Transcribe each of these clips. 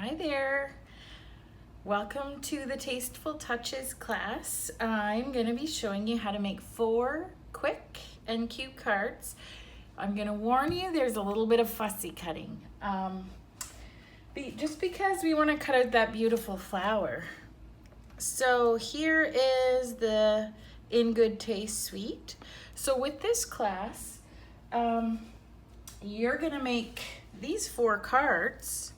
Hi there. Welcome to the Tasteful Touches class. I'm going to be showing you how to make 4 quick and cute cards. I'm going to warn you there's a little bit of fussy cutting. Just because we want to cut out that beautiful flower. So here is the In Good Taste suite. So with this class, you're going to make these 4 cards.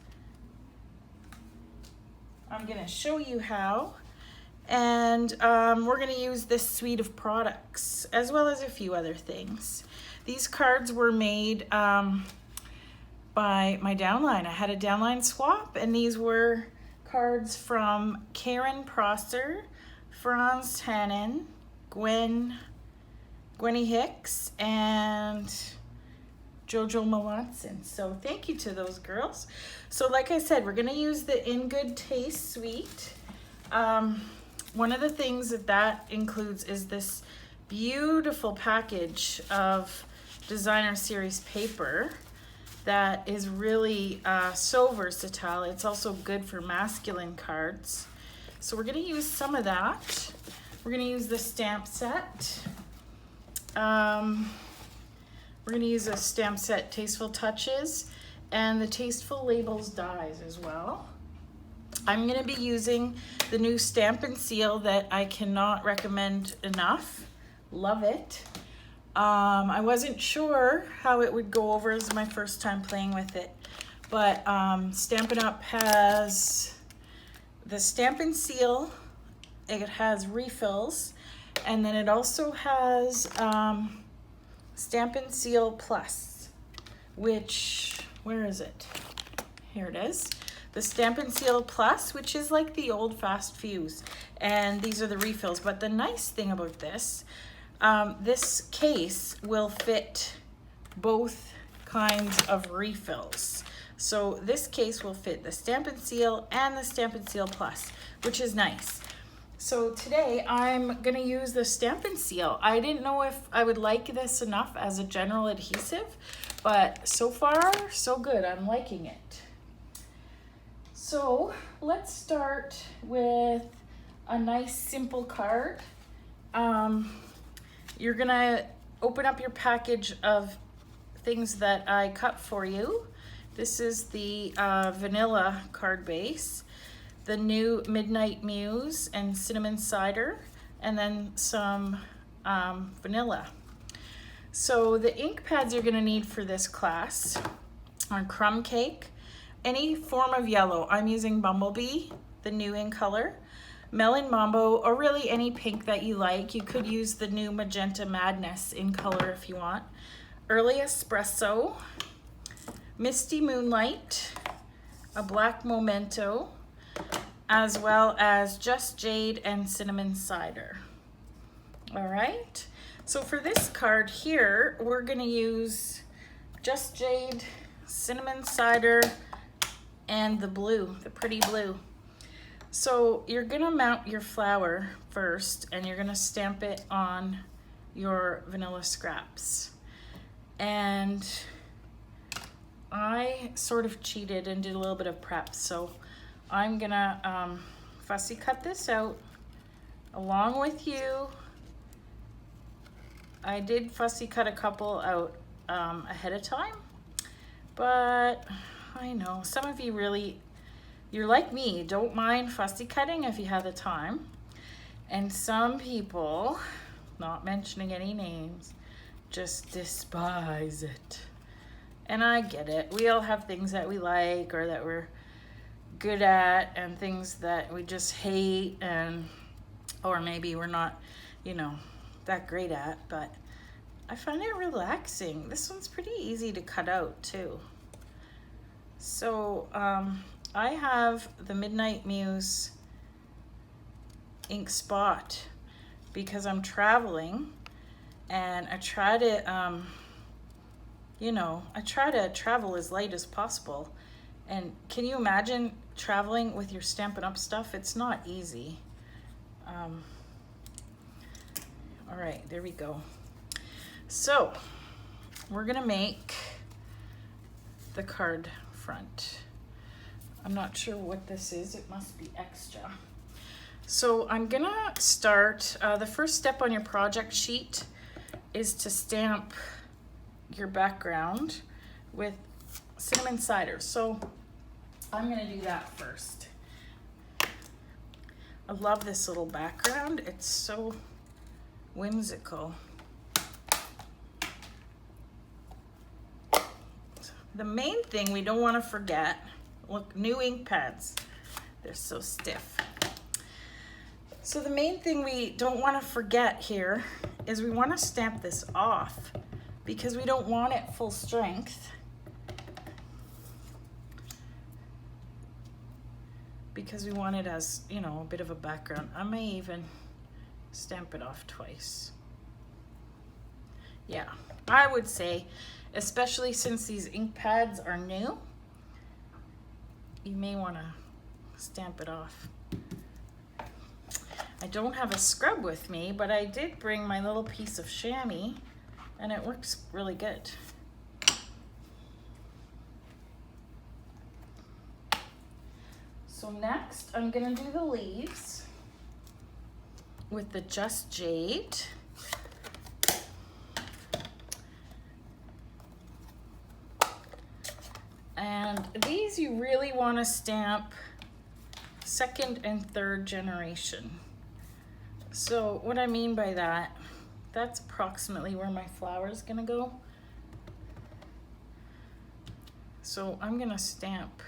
I'm going to show you how, and we're going to use this suite of products as well as a few other things. These cards were made by my downline. I had a downline swap, and these were cards from Karen Prosser, Franz Tannen, Gwenny Hicks, and Jojo Melanson. So thank you to those girls. So like I said, we're gonna use the In Good Taste suite. One of the things that includes is this beautiful package of designer series paper that is really so versatile. It's also good for masculine cards. So we're gonna use some of that. We're gonna use the stamp set. We're going to use a stamp set, Tasteful Touches, and the Tasteful Labels dies as well. I'm going to be using the new Stamp and Seal that I cannot recommend enough. Love it. I wasn't sure how it would go over as my first time playing with it, but Stampin' Up! Has the Stamp and Seal. It has refills, and then it also has Stamp and Seal Plus, which, where is it? Here it is. The Stamp and Seal Plus, which is like the old Fast Fuse. And these are the refills. But the nice thing about this, this case will fit both kinds of refills. So this case will fit the Stamp and Seal and the Stamp and Seal Plus, which is nice. So today I'm gonna use the Stamp and Seal. I didn't know if I would like this enough as a general adhesive, but so far, so good. I'm liking it. So let's start with a nice simple card. You're gonna open up your package of things that I cut for you. This is the vanilla card base, the new Midnight Muse and Cinnamon Cider, and then some vanilla. So the ink pads you're gonna need for this class are Crumb Cake, any form of yellow. I'm using Bumblebee, the new in color, Melon Mambo, or really any pink that you like. You could use the new Magenta Madness in color if you want. Early Espresso, Misty Moonlight, a Black Memento, as well as Just Jade and Cinnamon Cider. All right, so for this card here, we're gonna use Just Jade, Cinnamon Cider, and the blue, the pretty blue. So you're gonna mount your flower first, and you're gonna stamp it on your vanilla scraps. And I sort of cheated and did a little bit of prep, so I'm gonna fussy cut this out along with you. I did fussy cut a couple out ahead of time, but I know some of you really, you're like me, don't mind fussy cutting if you have the time. And some people, not mentioning any names, just despise it. And I get it. We all have things that we like or that we're good at, and things that we just hate, and or maybe we're not, you know, that great at, but I find it relaxing. This one's pretty easy to cut out too. So I have the Midnight Muse ink spot because I'm traveling, and I try to I try to travel as light as possible. And can you imagine traveling with your Stampin' Up! Stuff? It's not easy. All right, there we go. So we're gonna make the card front. I'm not sure what this is. It must be extra. So I'm gonna start, the first step on your project sheet is to stamp your background with cinnamon cider. So I'm gonna do that first. I love this little background. It's so whimsical. The main thing we don't want to forget, look, new ink pads. They're so stiff. So the main thing we don't want to forget here is we want to stamp this off because we don't want it full strength. Because we want it as, you know, a bit of a background. I may even stamp it off twice. Yeah, I would say, especially since these ink pads are new, you may want to stamp it off. I don't have a scrub with me, but I did bring my little piece of chamois, and it works really good. So next, I'm gonna do the leaves with the Just Jade. And these you really wanna stamp second and third generation. So what I mean by that, that's approximately where my flower is gonna go. So I'm gonna stamp,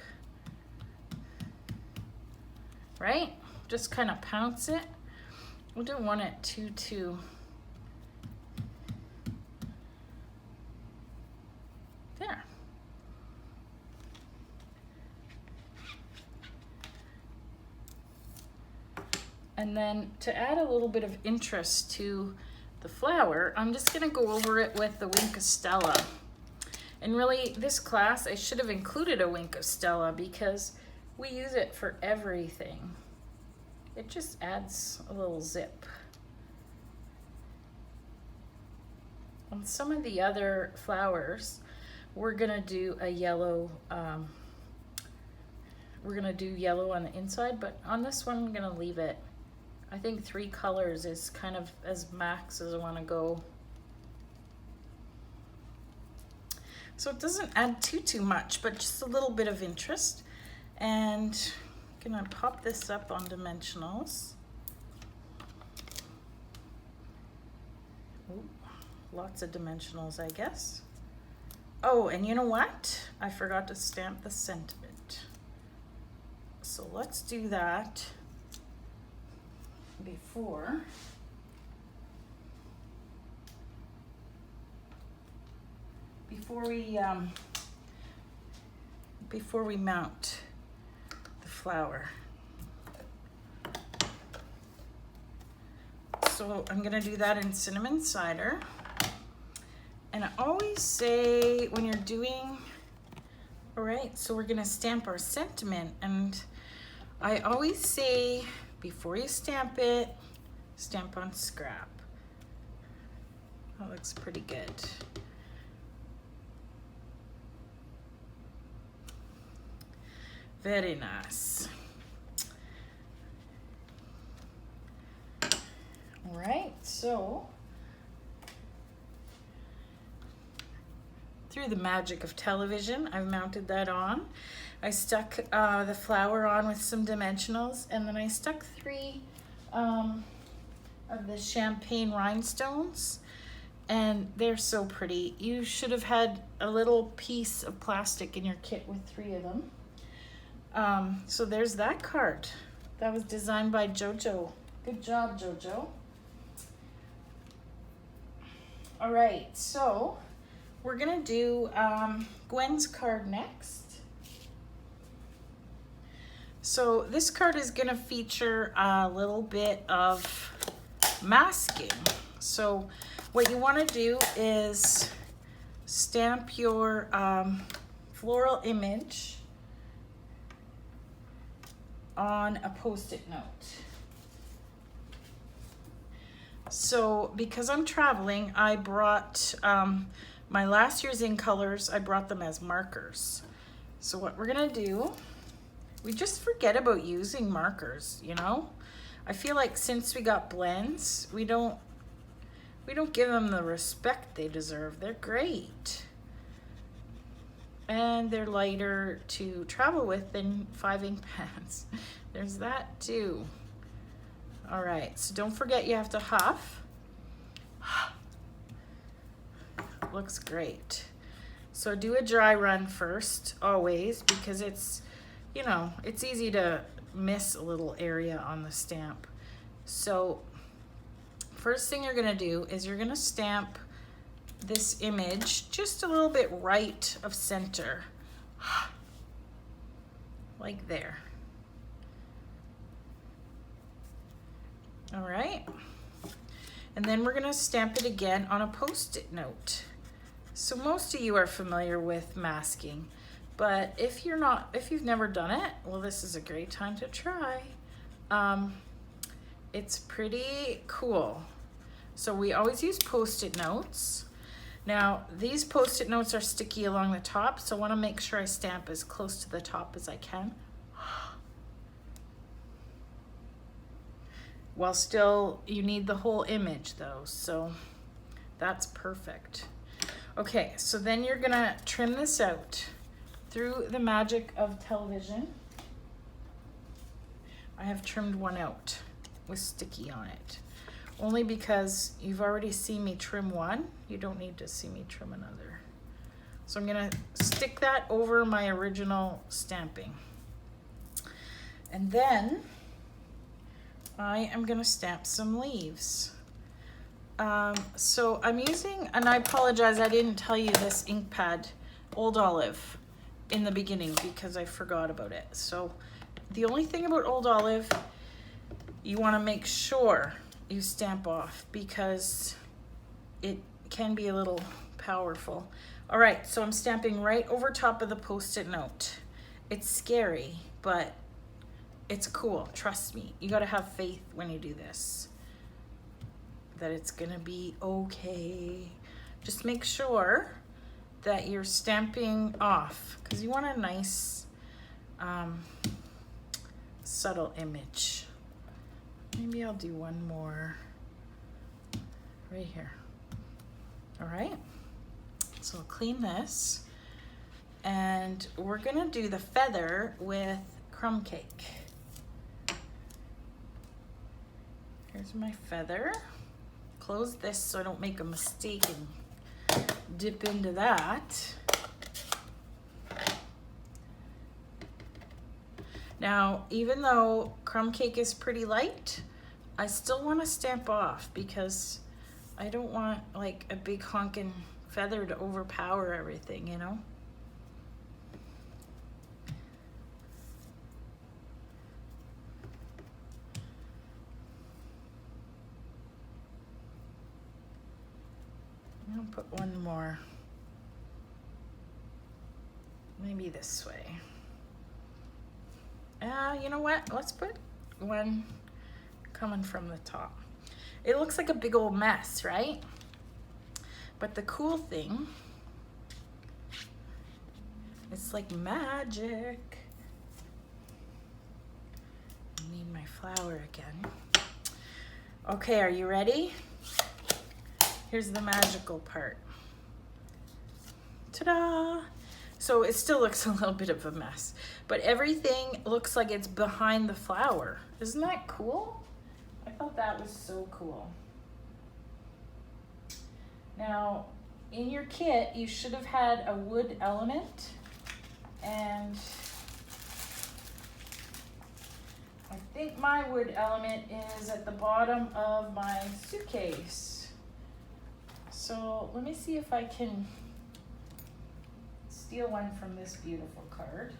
right? Just kind of pounce it. We don't want it too. There. And then to add a little bit of interest to the flower, I'm just gonna go over it with the Wink of Stella. And really, this class, I should have included a Wink of Stella because we use it for everything. It just adds a little zip. On some of the other flowers, we're gonna do a yellow, we're gonna do yellow on the inside, but on this one, I'm gonna leave it. I think 3 colors is kind of as max as I wanna go. So it doesn't add too much, but just a little bit of interest. And I'm gonna pop this up on dimensionals. Ooh, lots of dimensionals, I guess. Oh, and you know what? I forgot to stamp the sentiment. So let's do that before we mount the flower. So I'm gonna do that in cinnamon cider. And I always say when you're doing, all right, so we're gonna stamp our sentiment, and I always say before you stamp it, stamp on scrap. That looks pretty good. Very nice. All right, so through the magic of television, I've mounted that on. I stuck the flower on with some dimensionals, and then I stuck 3 of the champagne rhinestones, and they're so pretty. You should have had a little piece of plastic in your kit with 3 of them. So there's that card. That was designed by Jojo. Good job, Jojo. All right, so we're gonna do Gwen's card next. So this card is gonna feature a little bit of masking. So what you wanna do is stamp your floral image on a Post-it note. So because I'm traveling, I brought my last year's ink colors, I brought them as markers. So what we're gonna do We just forget about using markers, you know? I feel like since we got blends, we don't give them the respect they deserve. They're great. And they're lighter to travel with than 5 ink pads. There's that too. All right, so don't forget you have to huff. Looks great. So do a dry run first, always, because it's, you know, it's easy to miss a little area on the stamp. So first thing you're gonna do is you're gonna stamp this image just a little bit right of center, like there. All right, and then we're gonna stamp it again on a Post-it note. So most of you are familiar with masking, but if you're not, if you've never done it, well, this is a great time to try. It's pretty cool. So we always use Post-it notes. Now, these Post-it notes are sticky along the top, so I want to make sure I stamp as close to the top as I can. While still, you need the whole image though, so that's perfect. Okay, so then you're gonna trim this out through the magic of television. I have trimmed one out with sticky on it. Only because you've already seen me trim one, you don't need to see me trim another. So I'm gonna stick that over my original stamping. And then I am gonna stamp some leaves. So I'm using, and I apologize, I didn't tell you this ink pad, Old Olive, in the beginning because I forgot about it. So the only thing about Old Olive, you wanna make sure you stamp off because it can be a little powerful. All right, so I'm stamping right over top of the Post-it note. It's scary, but it's cool, trust me. You gotta have faith when you do this, that it's gonna be okay. Just make sure that you're stamping off because you want a nice, subtle image. Maybe I'll do one more right here. All right, so I'll clean this and we're gonna do the feather with crumb cake. Here's my feather. Close this so I don't make a mistake and dip into that. Now, even though crumb cake is pretty light, I still want to stamp off because I don't want like a big honking feather to overpower everything, you know? I'll put one more, maybe this way. You know what? Let's put one coming from the top. It looks like a big old mess, right? But the cool thing, it's like magic. I need my flower again. Okay, are you ready? Here's the magical part. Ta-da! So it still looks a little bit of a mess, but everything looks like it's behind the flower. Isn't that cool? I thought that was so cool. Now, in your kit, you should have had a wood element, and I think my wood element is at the bottom of my suitcase. So let me see if I can steal one from this beautiful card.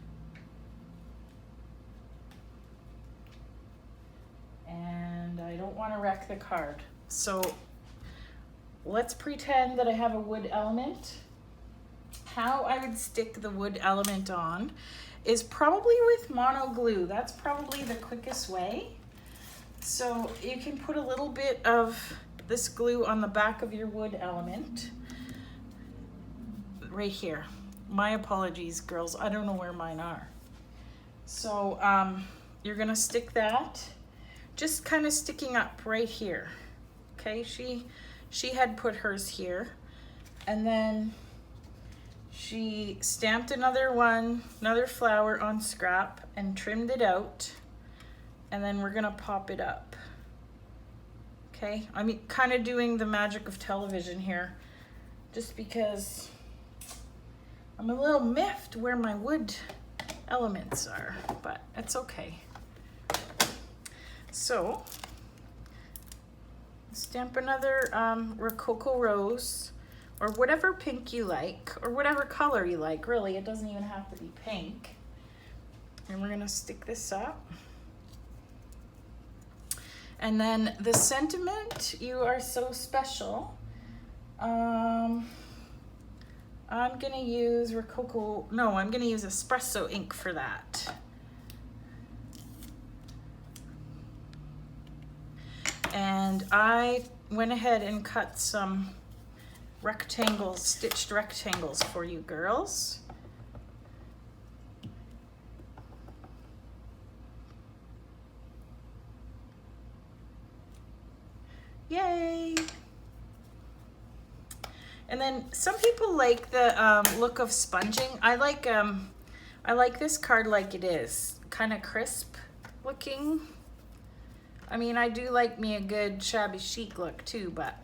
And I don't want to wreck the card. So let's pretend that I have a wood element. How I would stick the wood element on is probably with mono glue. That's probably the quickest way. So you can put a little bit of this glue on the back of your wood element right here. My apologies, girls. I don't know where mine are. So you're gonna stick that, just kind of sticking up right here. Okay, she had put hers here, and then she stamped another flower on scrap and trimmed it out, and then we're gonna pop it up. Okay, I'm kind of doing the magic of television here, just because I'm a little miffed where my wood elements are, but it's okay. So stamp another Rococo rose, or whatever pink you like, or whatever color you like, really. It doesn't even have to be pink. And we're gonna stick this up. And then the sentiment, you are so special. I'm gonna use Rococo, no, I'm gonna use espresso ink for that. And I went ahead and cut some rectangles, stitched rectangles for you girls. Yay! And then some people like the look of sponging. I like this card like it is, kind of crisp looking. I mean, I do like me a good shabby chic look too, but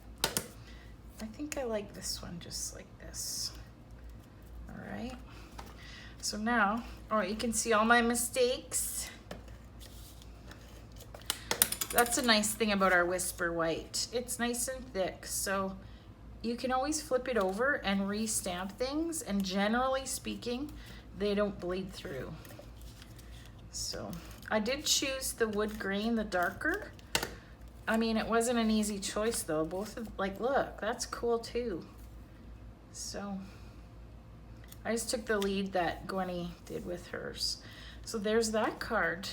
I think I like this one just like this. All right. So now, oh, you can see all my mistakes. That's a nice thing about our Whisper White. It's nice and thick, so you can always flip it over and re-stamp things, and generally speaking, they don't bleed through. So I did choose the wood grain, the darker. I mean, it wasn't an easy choice though. Both of, like, look, that's cool too. So I just took the lead that Gwenny did with hers. So there's that card.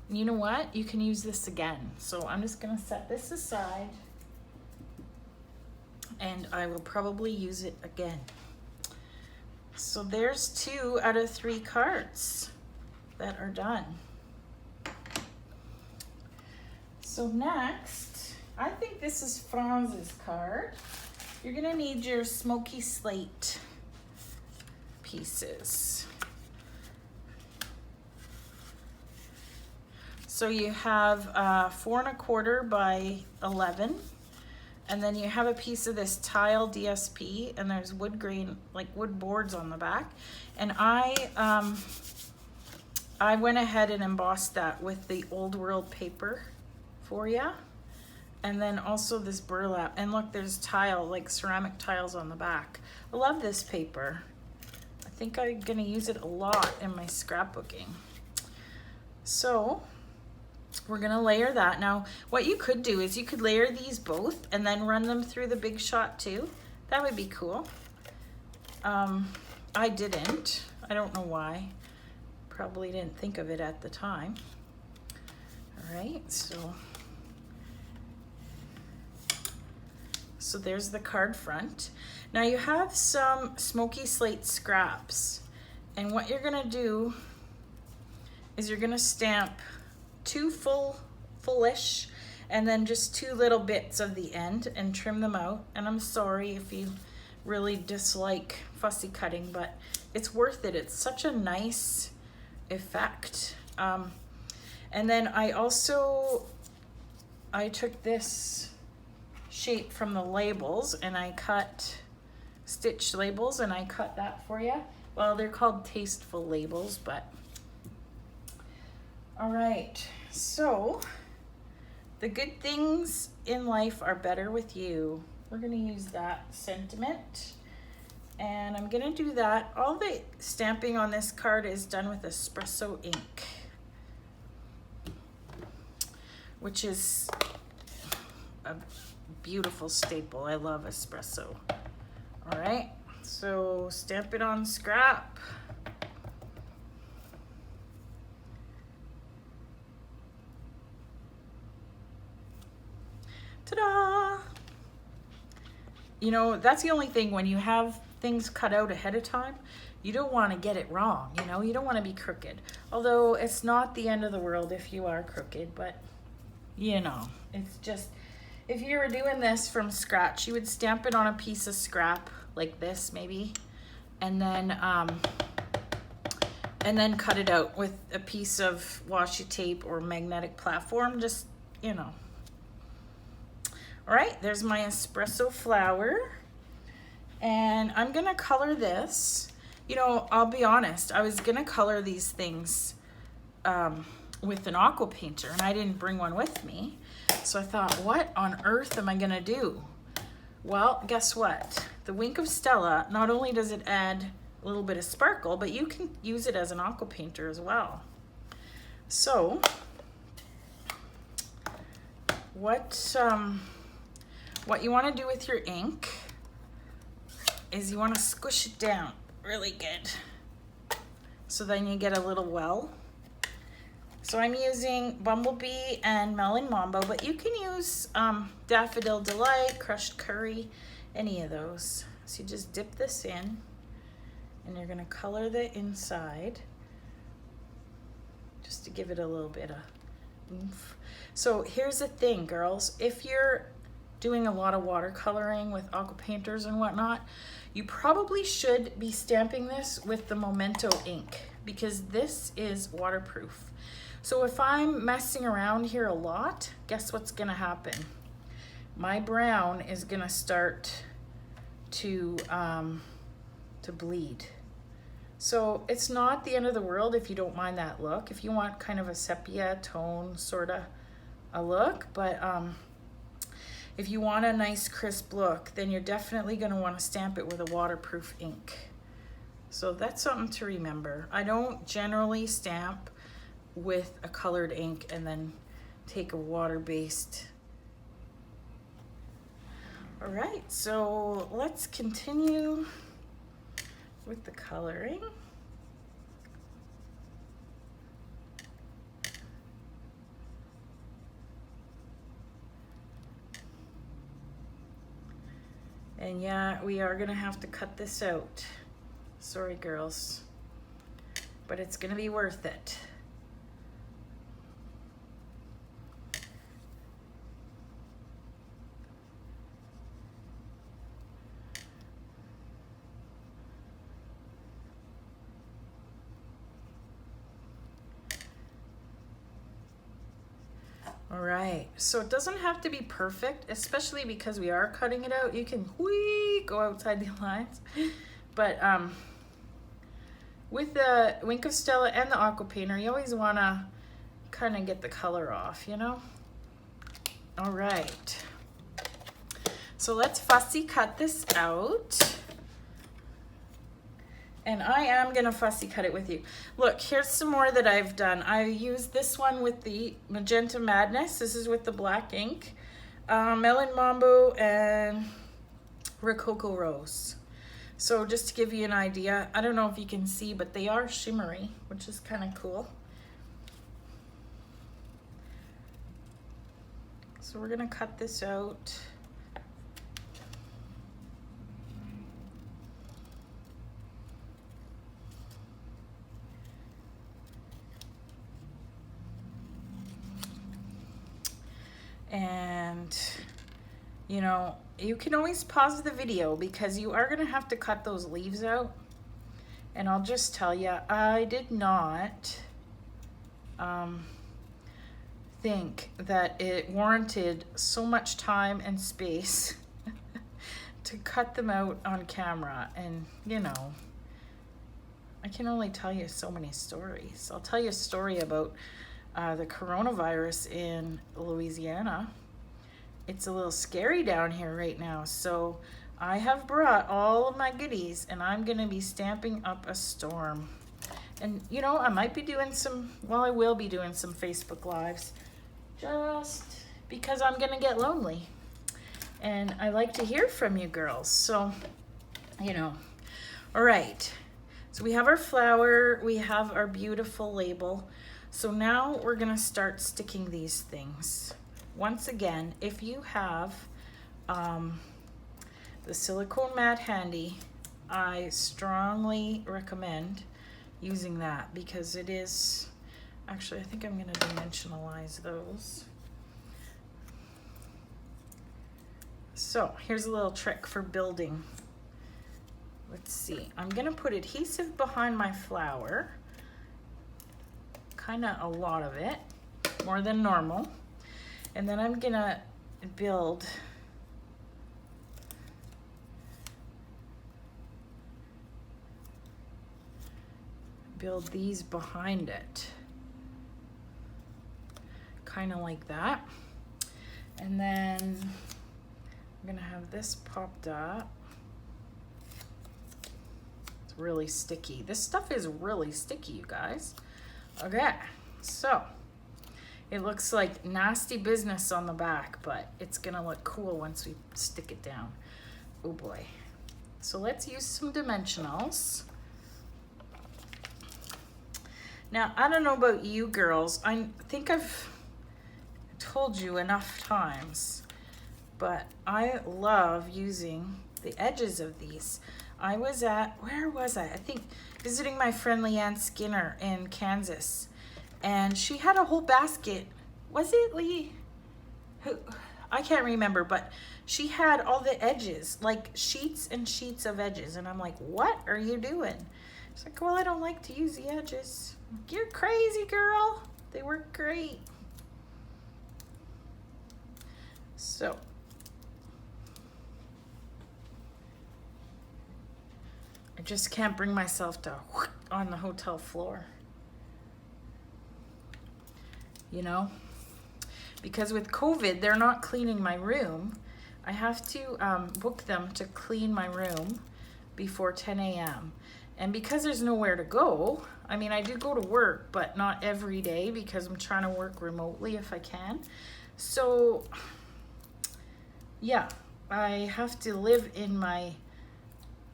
And you know what? You can use this again. So I'm just gonna set this aside, and I will probably use it again. So there's 2 out of 3 cards that are done. So next, I think this is Franz's card. You're gonna need your smoky slate pieces. So you have 4 1/4 by 11, and then you have a piece of this tile DSP, and there's wood grain, like wood boards on the back. And I went ahead and embossed that with the Old World paper for you. And then also this burlap, and look, there's tile, like ceramic tiles on the back. I love this paper. I think I'm gonna use it a lot in my scrapbooking. So we're gonna layer that. Now, what you could do is you could layer these both and then run them through the Big Shot too. That would be cool. I didn't. I don't know why. Probably didn't think of it at the time. All right, so there's the card front. Now you have some smoky slate scraps, and what you're gonna do is you're gonna stamp 2 fullish, and then just 2 little bits of the end and trim them out. And I'm sorry if you really dislike fussy cutting, but it's worth it. It's such a nice effect. And then I took this shape from the labels, and I cut stitched labels, and I cut that for you. Well, they're called Tasteful labels, but all right. So the good things in life are better with you. We're gonna use that sentiment, and I'm gonna do that. All the stamping on this card is done with espresso ink, which is a beautiful staple. I love espresso. All right, so stamp it on scrap. Ta-da! You know, that's the only thing when you have things cut out ahead of time, you don't want to get it wrong, you know, you don't want to be crooked. Although it's not the end of the world if you are crooked, but you know, it's just, if you were doing this from scratch, you would stamp it on a piece of scrap like this maybe, and then cut it out with a piece of washi tape or magnetic platform, just, you know. All right, there's my espresso flower. And I'm gonna color this. You know, I'll be honest, I was gonna color these things with an aqua painter, and I didn't bring one with me. So I thought, what on earth am I gonna do? Well, guess what? The Wink of Stella, not only does it add a little bit of sparkle, but you can use it as an aqua painter as well. So, what you wanna do with your ink is you want to squish it down really good, so then you get a little well. So I'm using Bumblebee and Melon Mambo, but you can use Daffodil Delight, Crushed Curry, any of those. So you just dip this in, and you're gonna color the inside, just to give it a little bit of oomph. So here's the thing, girls, if you're doing a lot of watercoloring with aqua painters and whatnot, you probably should be stamping this with the Memento ink, because this is waterproof. So if I'm messing around here a lot, guess what's gonna happen? My brown is gonna start to bleed. So it's not the end of the world if you don't mind that look, if you want kind of a sepia tone sort of a look, but if you want a nice crisp look, then you're definitely going to want to stamp it with a waterproof ink. So that's something to remember. I don't generally stamp with a colored ink and then take a water-based. All right, so let's continue with the coloring. And yeah, we are gonna have to cut this out. Sorry, girls, but it's gonna be worth it. All right, so it doesn't have to be perfect, especially because we are cutting it out. You can go outside the lines. But with the Wink of Stella and the aqua painter, you always wanna kind of get the color off, you know? All right, so let's fussy cut this out. And I am gonna fussy cut it with you. Look, here's some more that I've done. I used this one with the Magenta Madness. This is with the black ink. Melon Mambo and Rococo Rose. So just to give you an idea, I don't know if you can see, but they are shimmery, which is kind of cool. So we're gonna cut this out. And you know, you can always pause the video because you are gonna have to cut those leaves out. And I'll just tell you, I did not think that it warranted so much time and space to cut them out on camera. And you know, I can only tell you so many stories. I'll tell you a story about the coronavirus in Louisiana. It's a little scary down here right now, so I have brought all of my goodies and I'm gonna be stamping up a storm. And you know, I might be doing some, well, I will be doing some Facebook Lives, just because I'm gonna get lonely. And I like to hear from you girls, so, you know. All right, so we have our flower, we have our beautiful label. So now we're gonna start sticking these things. Once again, if you have the silicone mat handy, I strongly recommend using that because it is, actually I think I'm going to dimensionalize those. So here's a little trick for building. Let's see, I'm going to put adhesive behind my flower, kind of a lot of it, more than normal, and then I'm going to build these behind it, kind of like that. And then I'm gonna have this popped up. It's really sticky. This stuff is really sticky, you guys. Okay, so it looks like nasty business on the back, but it's gonna look cool once we stick it down. Oh boy. So let's use some dimensionals. Now, I don't know about you girls. I think I've told you enough times, but I love using the edges of these. I was at, where was I? I think visiting my friend Leanne Skinner in Kansas, and she had a whole basket. Was it Lee? Who? I can't remember, but she had all the edges, like sheets and sheets of edges, and I'm like, what are you doing? She's like, well, I don't like to use the edges. I'm like, you're crazy, girl. They work great. So I just can't bring myself to on the hotel floor, you know, because with COVID, they're not cleaning my room. I have to book them to clean my room before 10 a.m. And because there's nowhere to go, I mean, I do go to work, but not every day because I'm trying to work remotely if I can. So yeah, I have to live in my,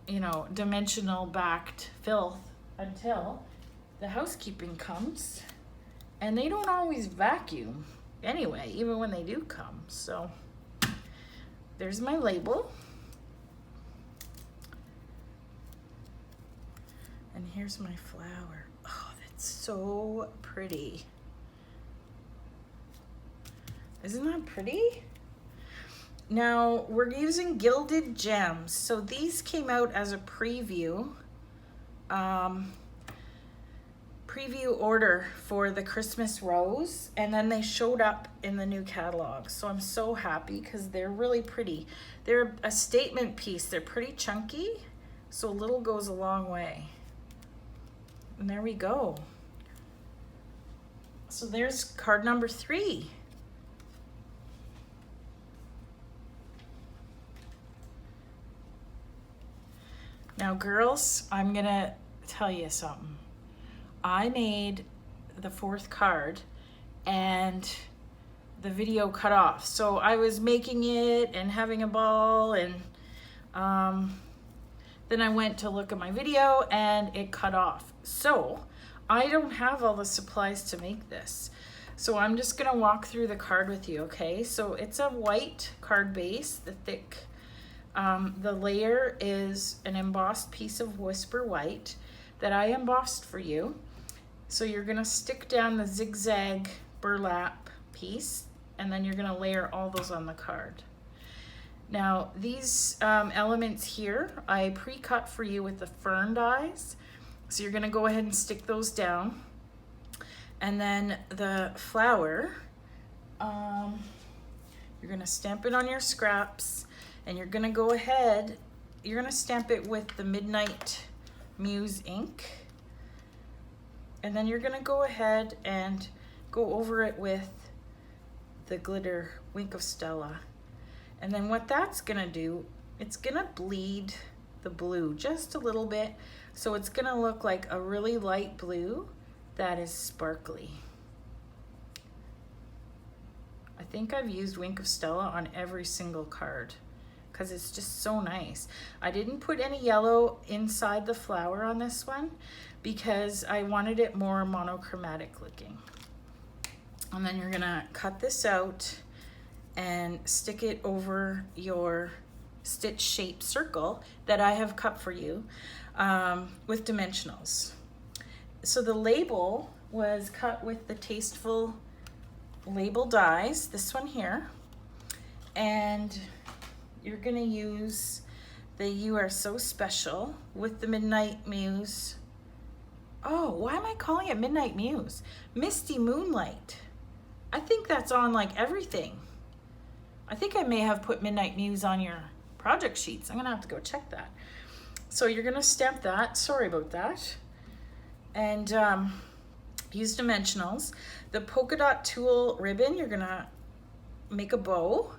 you know, dimensional backed filth until the housekeeping comes, and they don't always vacuum anyway, even when they do come. So there's my label. And here's my flower. Oh, that's so pretty. Isn't that pretty? Now we're using gilded gems. So these came out as a preview order for the Christmas rose, and then they showed up in the new catalog. So I'm so happy because they're really pretty. They're a statement piece. They're pretty chunky, so a little goes a long way. And there we go. So there's card number 3. Now, girls, I'm gonna tell you something. I made the 4th card and the video cut off. So I was making it and having a ball, and then I went to look at my video and it cut off. So I don't have all the supplies to make this. So I'm just gonna walk through the card with you, okay? So it's a white card base, the thick. The layer is an embossed piece of Whisper White that I embossed for you. So you're gonna stick down the zigzag burlap piece, and then you're gonna layer all those on the card. Now these elements here, I pre-cut for you with the fern dies. So you're gonna go ahead and stick those down. And then the flower, you're gonna stamp it on your scraps, and you're gonna go ahead, you're gonna stamp it with the Midnight Muse ink. And then you're gonna go ahead and go over it with the glitter Wink of Stella. And then what that's gonna do, it's gonna bleed the blue just a little bit. So it's gonna look like a really light blue that is sparkly. I think I've used Wink of Stella on every single card because it's just so nice. I didn't put any yellow inside the flower on this one because I wanted it more monochromatic looking. And then you're gonna cut this out and stick it over your stitch shaped circle that I have cut for you with dimensionals. So the label was cut with the Tasteful label dies, this one here, and you're gonna use the You Are So Special with the Midnight Muse. Oh, why am I calling it Midnight Muse? Misty Moonlight. I think that's on like everything. I think I may have put Midnight Muse on your project sheets. I'm gonna have to go check that. So you're gonna stamp that, sorry about that. And use dimensionals. The polka dot tulle ribbon, you're gonna make a bow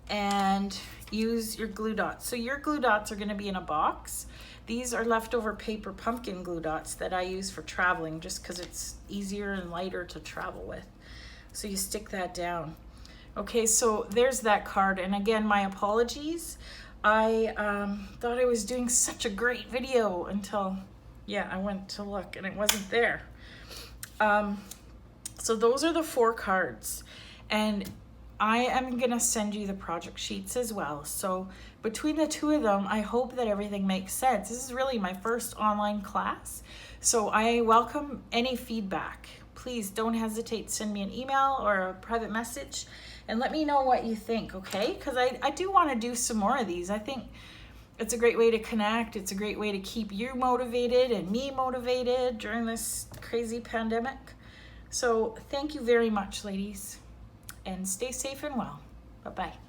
and use your glue dots. So your glue dots are gonna be in a box. These are leftover paper pumpkin glue dots that I use for traveling just because it's easier and lighter to travel with. So you stick that down. Okay, so there's that card. And again, my apologies. I thought I was doing such a great video until, yeah, I went to look and it wasn't there. So those are the 4 cards. And I am gonna send you the project sheets as well. So between the 2 of them, I hope that everything makes sense. This is really my first online class. So I welcome any feedback. Please don't hesitate to send me an email or a private message and let me know what you think, okay? Because I do wanna do some more of these. I think it's a great way to connect. It's a great way to keep you motivated and me motivated during this crazy pandemic. So thank you very much, ladies. And stay safe and well. Bye-bye.